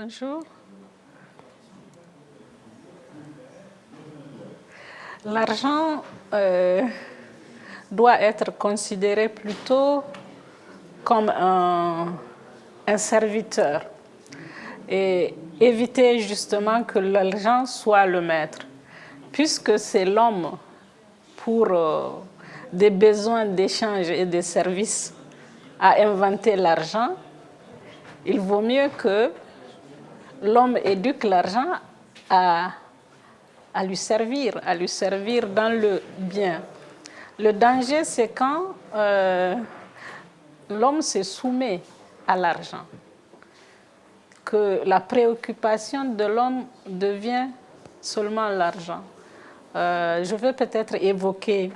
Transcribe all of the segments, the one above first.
Bonjour. L'argent doit être considéré plutôt comme un serviteur et éviter justement que l'argent soit le maître, puisque c'est l'homme pour des besoins d'échange et de services a inventé l'argent. Il vaut mieux que l'homme éduque l'argent à lui servir dans le bien. Le danger, c'est quand l'homme se soumet à l'argent, que la préoccupation de l'homme devient seulement l'argent. Je vais peut-être évoquer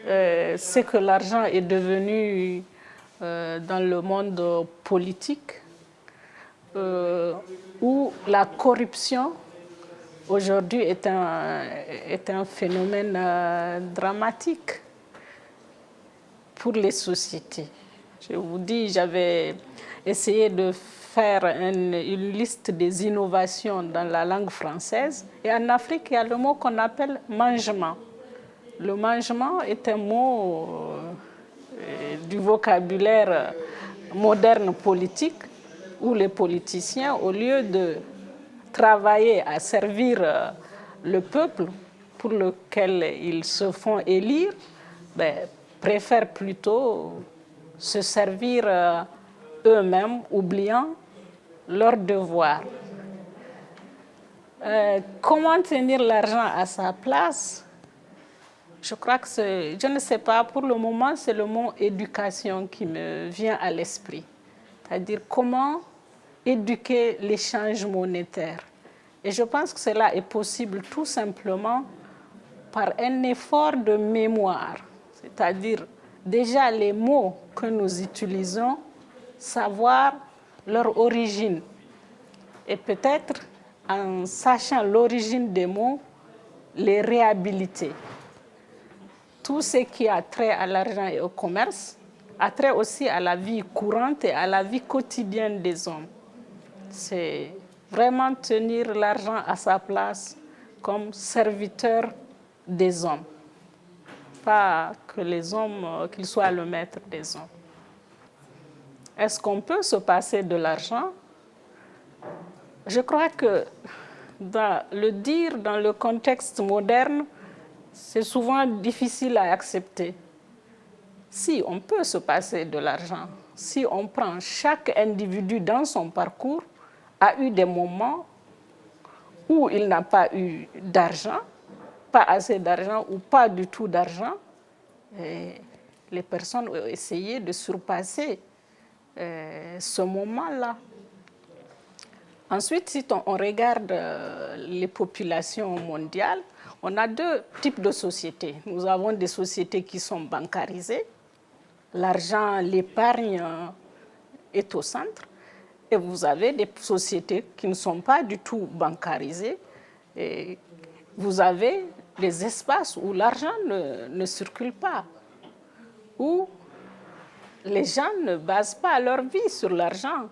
ce que l'argent est devenu dans le monde politique, où la corruption aujourd'hui est un phénomène dramatique pour les sociétés. Je vous dis, j'avais essayé de faire une liste des innovations dans la langue française. Et en Afrique, il y a le mot qu'on appelle mangement. Le mangement est un mot du vocabulaire moderne politique, où les politiciens, au lieu de travailler à servir le peuple pour lequel ils se font élire, préfèrent plutôt se servir eux-mêmes, oubliant leurs devoirs. Comment tenir l'argent à sa place? Je crois que je ne sais pas, pour le moment, c'est le mot éducation qui me vient à l'esprit. C'est-à-dire comment éduquer l'échange monétaire. Et je pense que cela est possible tout simplement par un effort de mémoire. C'est-à-dire déjà les mots que nous utilisons, savoir leur origine. Et peut-être en sachant l'origine des mots, les réhabiliter. Tout ce qui a trait à l'argent et au commerce a trait aussi à la vie courante et à la vie quotidienne des hommes. C'est vraiment tenir l'argent à sa place comme serviteur des hommes. Pas que les hommes, qu'il soit le maître des hommes. Est-ce qu'on peut se passer de l'argent? Je crois que le dire dans le contexte moderne, c'est souvent difficile à accepter. Si on peut se passer de l'argent, si on prend chaque individu dans son parcours, a eu des moments où il n'a pas eu d'argent, pas assez d'argent ou pas du tout d'argent, les personnes ont essayé de surpasser ce moment-là. Ensuite, si on regarde les populations mondiales, on a deux types de sociétés. Nous avons des sociétés qui sont bancarisées. L'argent, l'épargne est au centre. Et vous avez des sociétés qui ne sont pas du tout bancarisées. Et vous avez des espaces où l'argent ne circule pas, où les gens ne basent pas leur vie sur l'argent.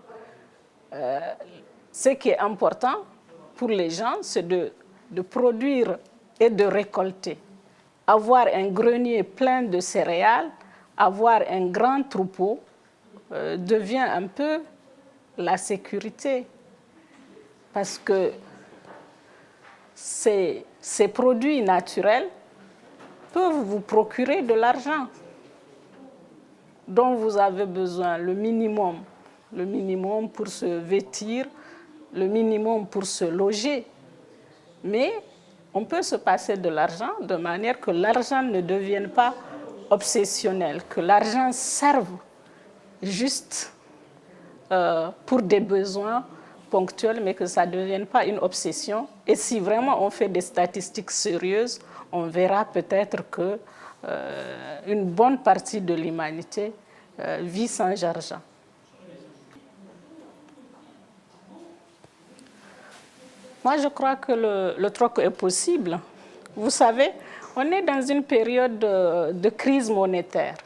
Ce qui est important pour les gens, c'est de produire et de récolter. Avoir un grenier plein de céréales, avoir un grand troupeau devient un peu la sécurité. Parce que ces produits naturels peuvent vous procurer de l'argent dont vous avez besoin, le minimum pour se vêtir, le minimum pour se loger. Mais on peut se passer de l'argent de manière que l'argent ne devienne pas obsessionnel, que l'argent serve juste pour des besoins ponctuels, mais que ça ne devienne pas une obsession. Et si vraiment on fait des statistiques sérieuses, on verra peut-être qu'une bonne partie de l'humanité vit sans argent. Moi, je crois que le troc est possible. Vous savez, on est dans une période de crise monétaire.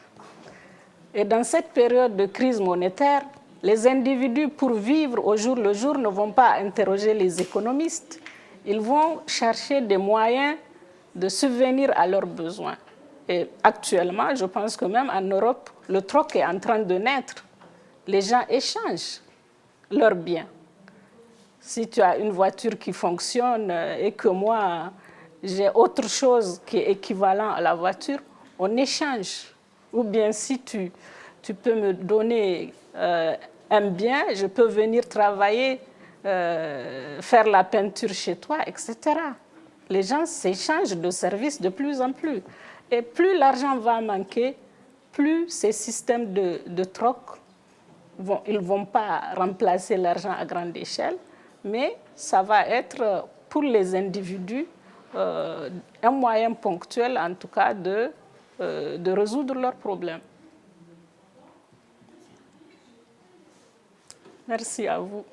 Et dans cette période de crise monétaire, Les individus, pour vivre au jour le jour, ne vont pas interroger les économistes. Ils vont chercher des moyens de subvenir à leurs besoins. Et actuellement, je pense que même en Europe, le troc est en train de naître. Les gens échangent leurs biens. Si tu as une voiture qui fonctionne et que moi, j'ai autre chose qui est équivalent à la voiture, on échange. Ou bien si tu peux me donner un bien, je peux venir travailler, faire la peinture chez toi, etc. Les gens s'échangent de services de plus en plus. Et plus l'argent va manquer, plus ces systèmes de troc, ils ne vont pas remplacer l'argent à grande échelle, mais ça va être pour les individus un moyen ponctuel, en tout cas, de résoudre leurs problèmes. Merci à vous.